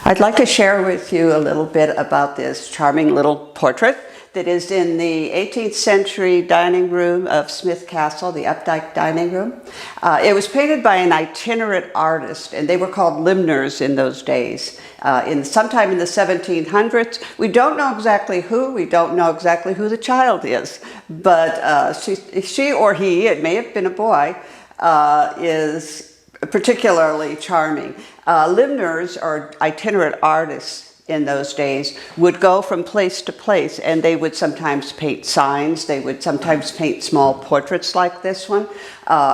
I'd like to share with you a little bit about this charming little portrait that is in the 18th century dining room of Smith Castle, the Updike dining room. It was painted by an itinerant artist, and they were called limners in those days. Sometime in the 1700s, we don't know exactly who, we don't know exactly who the child is, but she or he, it may have been a boy, is particularly charming. Limners, or itinerant artists in those days, would go from place to place, and they would sometimes paint signs, they would sometimes paint small portraits like this one,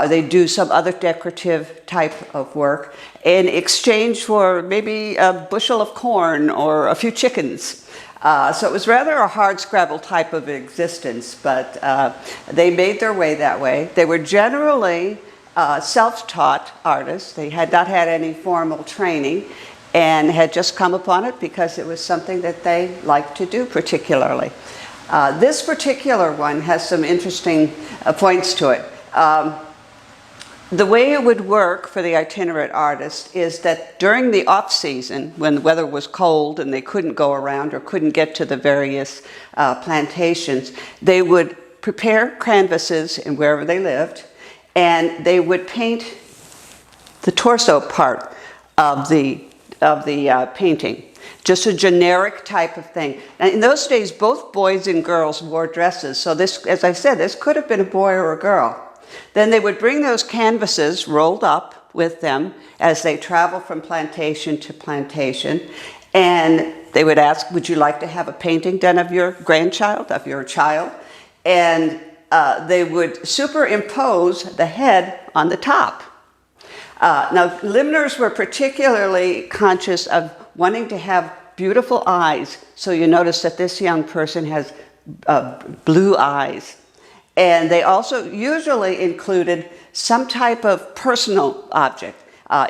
they'd do some other decorative type of work in exchange for maybe a bushel of corn or a few chickens. So it was rather a hardscrabble type of existence, but they made their way that way. They were generally self-taught artists. They had not had any formal training and had just come upon it because it was something that they liked to do particularly. This particular one has some interesting points to it. The way it would work for the itinerant artist is that during the off-season, when the weather was cold and they couldn't go around or couldn't get to the various plantations, they would prepare canvases in wherever they lived, and they would paint the torso part of the painting, just a generic type of thing. And in those days, both boys and girls wore dresses, so this, as I said, this could have been a boy or a girl. Then they would bring those canvases rolled up with them as they travel from plantation to plantation, and they would ask, would you like to have a painting done of your grandchild, of your child? And they would superimpose the head on the top. Now, limners were particularly conscious of wanting to have beautiful eyes. So you notice that this young person has blue eyes. And they also usually included some type of personal object.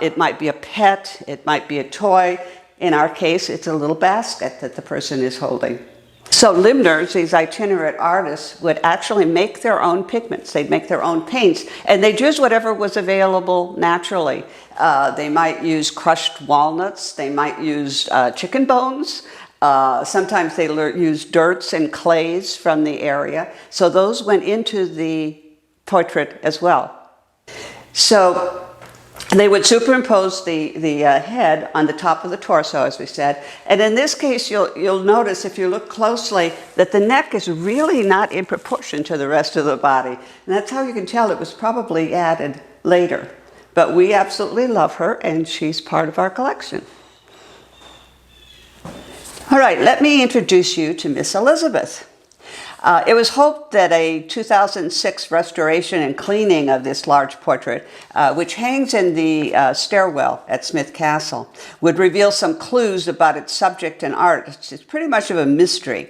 It might be a pet, it might be a toy. In our case, it's a little basket that the person is holding. So limners, these itinerant artists, would actually make their own pigments. They'd make their own paints, and they'd use whatever was available naturally. They might use crushed walnuts, they might use chicken bones, sometimes they use dirts and clays from the area. So those went into the portrait as well. So they would superimpose the head on the top of the torso, as we said. And in this case, you'll notice, if you look closely, that the neck is really not in proportion to the rest of the body. And that's how you can tell it was probably added later. But we absolutely love her, and she's part of our collection. All right, let me introduce you to Miss Elizabeth. It was hoped that a 2006 restoration and cleaning of this large portrait, which hangs in the stairwell at Smith Castle, would reveal some clues about its subject and art. It's pretty much of a mystery.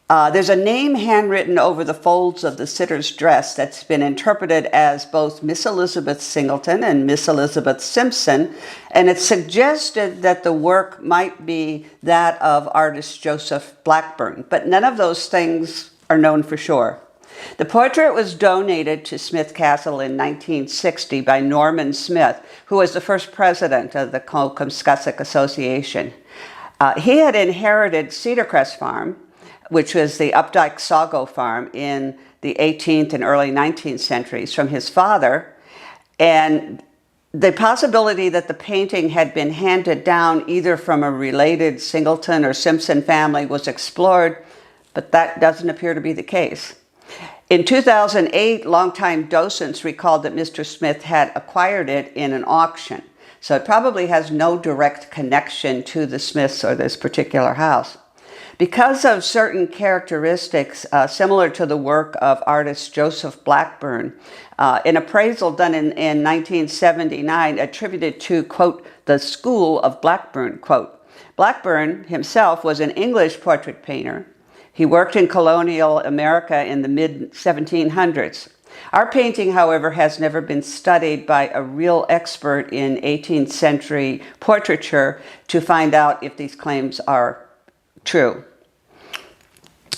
There's a name handwritten over the folds of the sitter's dress that's been interpreted as both Miss Elizabeth Singleton and Miss Elizabeth Simpson, and it's suggested that the work might be that of artist Joseph Blackburn, but none of those things are known for sure. The portrait was donated to Smith Castle in 1960 by Norman Smith, who was the first president of the Comscussock Association. He had inherited Cedar Crest Farm, which was the Updike Sago farm in the 18th and early 19th centuries, from his father, and the possibility that the painting had been handed down either from a related Singleton or Simpson family was explored, but that doesn't appear to be the case. In 2008, longtime docents recalled that Mr. Smith had acquired it in an auction, so it probably has no direct connection to the Smiths or this particular house. Because of certain characteristics similar to the work of artist Joseph Blackburn, an appraisal done in 1979 attributed to, quote, the school of Blackburn, quote. Blackburn himself was an English portrait painter. He worked in colonial America in the mid-1700s. Our painting, however, has never been studied by a real expert in 18th century portraiture to find out if these claims are true.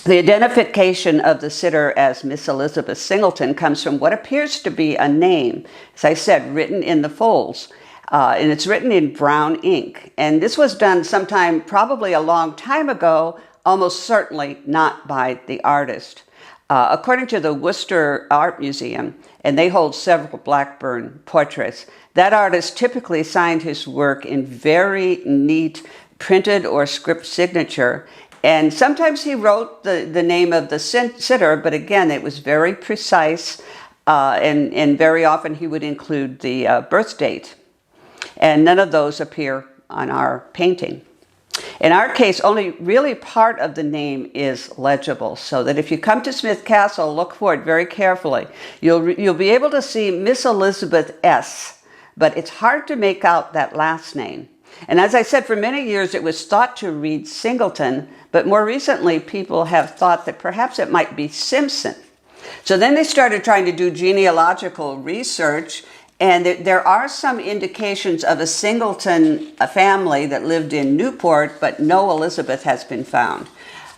The identification of the sitter as Miss Elizabeth Singleton comes from what appears to be a name, as I said, written in the folds. And it's written in brown ink. And this was done sometime, probably a long time ago, almost certainly not by the artist. According to the Worcester Art Museum, and they hold several Blackburn portraits, that artist typically signed his work in very neat printed or script signature. And sometimes he wrote the name of the sitter, but again, it was very precise, and very often he would include the birth date. And none of those appear on our painting. In our case, only really part of the name is legible, so that if you come to Smith Castle, look for it very carefully. You'll be able to see Miss Elizabeth S., but it's hard to make out that last name. And as I said, for many years it was thought to read Singleton, but more recently people have thought that perhaps it might be Simpson. So then they started trying to do genealogical research, and there are some indications of a Singleton family that lived in Newport, but no Elizabeth has been found.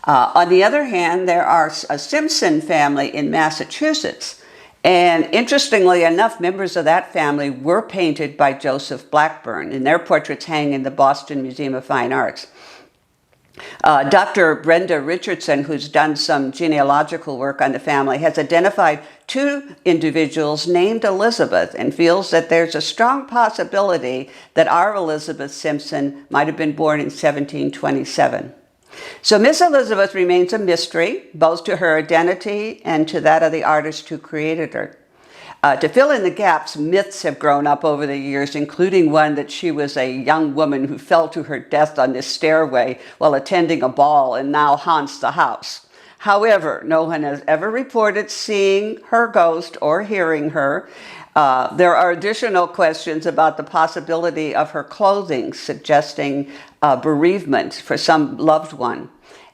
On the other hand, there are a Simpson family in Massachusetts. And interestingly enough, members of that family were painted by Joseph Blackburn, and their portraits hang in the Boston Museum of Fine Arts. Dr. Brenda Richardson, who's done some genealogical work on the family, has identified 2 individuals named Elizabeth and feels that there's a strong possibility that our Elizabeth Simpson might have been born in 1727. So Miss Elizabeth remains a mystery, both to her identity and to that of the artist who created her. To fill in the gaps, myths have grown up over the years, including one that she was a young woman who fell to her death on this stairway while attending a ball and now haunts the house. However, no one has ever reported seeing her ghost or hearing her. There are additional questions about the possibility of her clothing, suggesting bereavement for some loved one.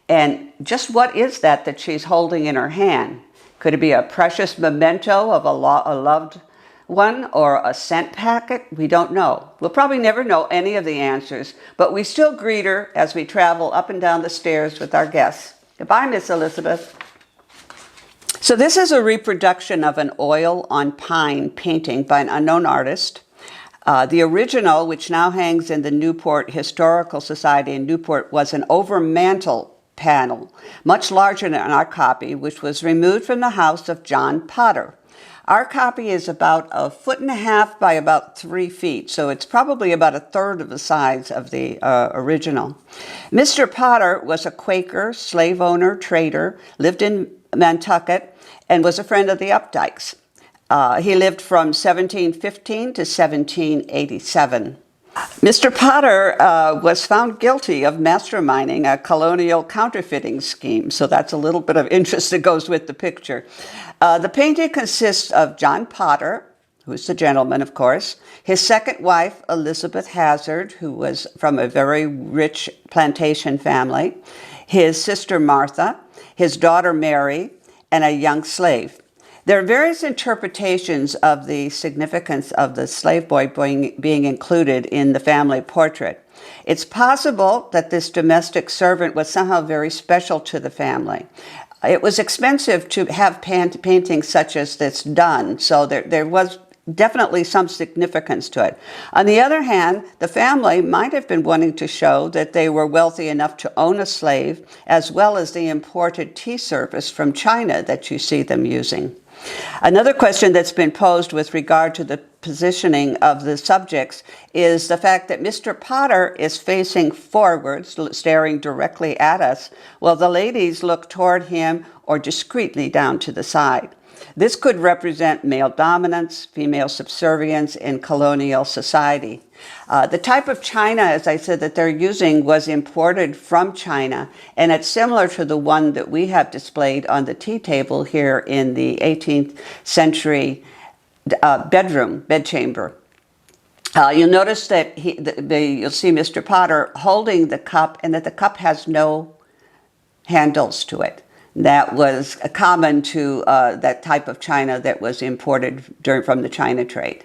And just what is that she's holding in her hand? Could it be a precious memento of a loved one or a scent packet? We don't know. We'll probably never know any of the answers, but we still greet her as we travel up and down the stairs with our guests. Goodbye, Miss Elizabeth. So this is a reproduction of an oil on pine painting by an unknown artist. The original, which now hangs in the Newport Historical Society in Newport, was an overmantel panel, much larger than our copy, which was removed from the house of John Potter. Our copy is about 1.5 feet by about 3 feet, so it's probably about 1/3 of the size of the original. Mr. Potter was a Quaker, slave owner, trader, lived in Nantucket, and was a friend of the Updikes. He lived from 1715 to 1787. Mr. Potter was found guilty of masterminding a colonial counterfeiting scheme, so that's a little bit of interest that goes with the picture. The painting consists of John Potter, who's the gentleman, of course, his second wife, Elizabeth Hazard, who was from a very rich plantation family, his sister Martha, his daughter Mary, and a young slave. There are various interpretations of the significance of the slave boy being included in the family portrait. It's possible that this domestic servant was somehow very special to the family. It was expensive to have paintings such as this done, so there was definitely some significance to it. On the other hand, the family might have been wanting to show that they were wealthy enough to own a slave, as well as the imported tea service from China that you see them using. Another question that's been posed with regard to the positioning of the subjects is the fact that Mr. Potter is facing forwards, staring directly at us, while the ladies look toward him or discreetly down to the side. This could represent male dominance, female subservience in colonial society. The type of china, as I said, that they're using was imported from China, and it's similar to the one that we have displayed on the tea table here in the 18th century bedchamber. You'll notice that you'll see Mr. Potter holding the cup, and that the cup has no handles to it. That was common to that type of china that was imported from the China trade.